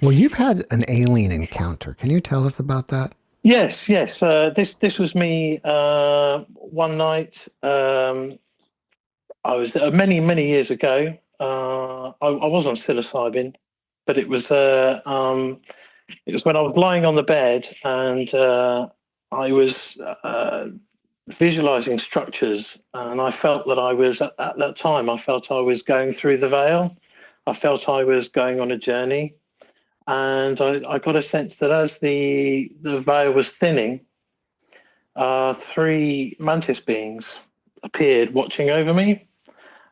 Well, you've had an alien encounter. Can you tell us about that? Yes, yes. This was me one night. I was many years ago. I was on psilocybin, but it was when I was lying on the bed and I was visualizing structures, and I felt that I was at that time. I felt I was going through the veil. I felt I was going on a journey, and I got a sense that as the veil was thinning, three mantis beings appeared watching over me.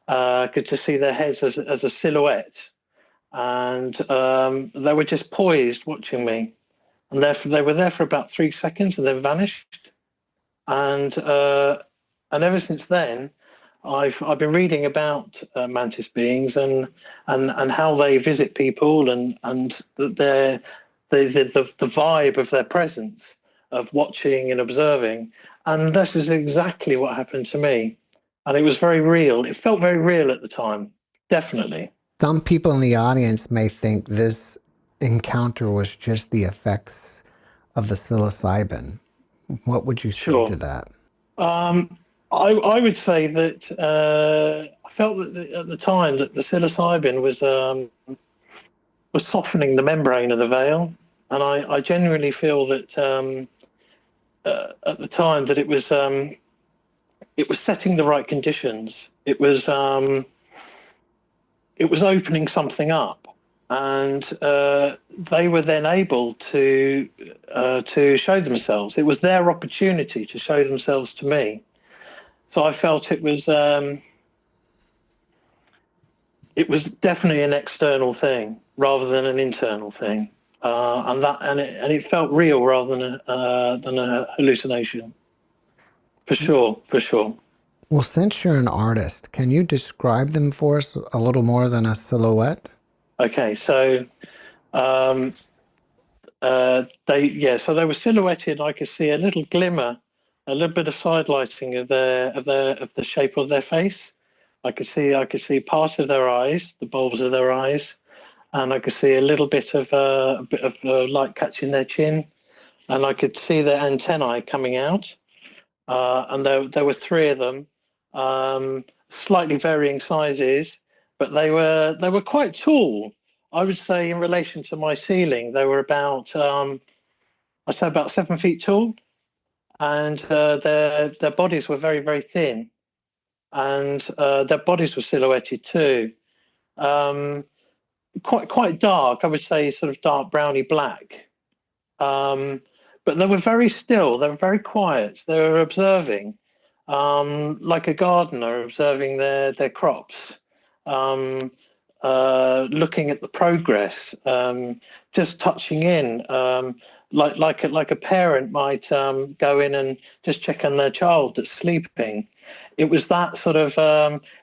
Good to see their heads as a silhouette, and they were just poised watching me. And they were there for about 3 seconds and then vanished. And ever since then, I've been reading about mantis beings and how they visit people and the vibe of their presence of watching and observing. And this is exactly what happened to me. And it was very real. It felt very real at the time, definitely. Some people in the audience may think this encounter was just the effects of the psilocybin. What would you say to Sure. that? Um, I would say that I felt that at the time that the psilocybin was softening the membrane of the veil, and I genuinely feel that at the time that it was setting the right conditions. It was opening something up, and they were then able to show themselves. It was their opportunity to show themselves to me. So I felt it was definitely an external thing rather than an internal thing, and it felt real rather than a hallucination. For sure, for sure. Well, since you're an artist, can you describe them for us a little more than a silhouette? Okay, so um, so they were silhouetted. I could see a little glimmer, a little bit of side lighting of the shape of their face. I could see part of their eyes, the bulbs of their eyes, and I could see a bit of light catching their chin, and I could see their antennae coming out. And there were three of them, slightly varying sizes, but they were quite tall. I would say in relation to my ceiling, they were about I'd say about 7 feet tall, and their bodies were very thin, and their bodies were silhouetted too. Um, quite dark, I would say, sort of dark browny black. Um, but they were very still. They were very quiet. They were observing, like a gardener observing their crops, um, looking at the progress, just touching in, like a parent might go in and just check on their child that's sleeping. It was that sort of.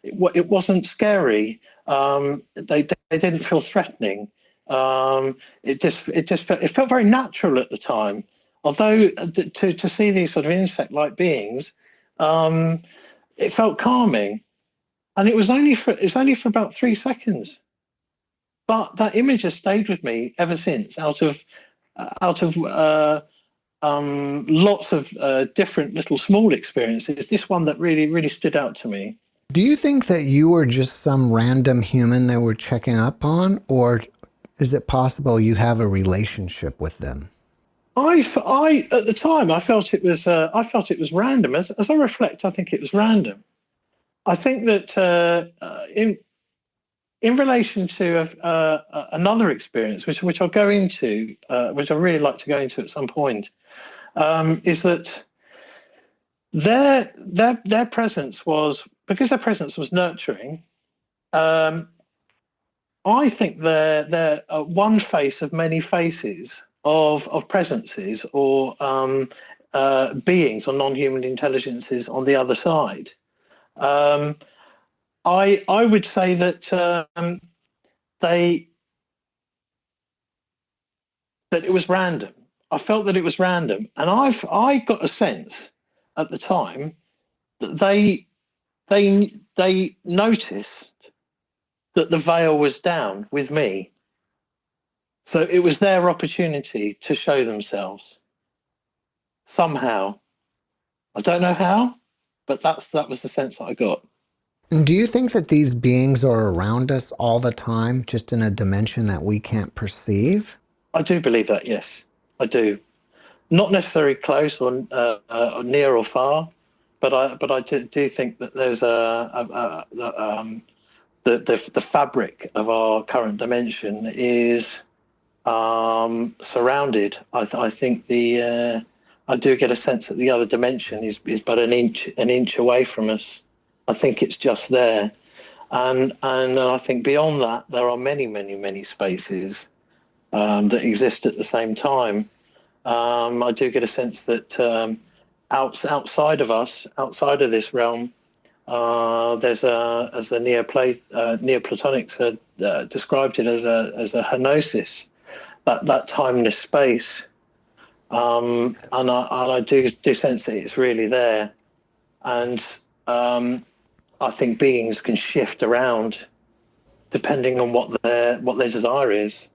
It wasn't scary. They didn't feel threatening. It felt very natural at the time. Although to see these sort of insect-like beings, um, it felt calming, and it's only for about 3 seconds. But that image has stayed with me ever since. Out of lots of different little small experiences, this one that really stood out to me. Do you think that you were just some random human they were checking up on, or is it possible you have a relationship with them? At the time I felt it was random. As I reflect, I think it was random. I think that in relation to another experience, which I'll go into, which I really like to go into at some point, is that their presence was because their presence was nurturing. Um, I think they're one face of many faces of presences or beings or non-human intelligences on the other side. Um, I would say that they that it was random. I felt that it was random, and I got a sense at the time that they noticed that the veil was down with me. So it was their opportunity to show themselves somehow. I don't know how, but that was the sense that I got. And do you think that these beings are around us all the time, just in a dimension that we can't perceive? I do believe that, yes, I do. Not necessarily close or near or far, but I do think that there's the fabric of our current dimension is surrounded. I think I do get a sense that the other dimension is but an inch away from us. I think it's just there, and I think beyond that there are many spaces that exist at the same time. I do get a sense that outside of us, outside of this realm, there's as the Neoplatonics had described it as a henosis, that timeless space, and I do sense that it's really there, and I think beings can shift around depending on what their desire is.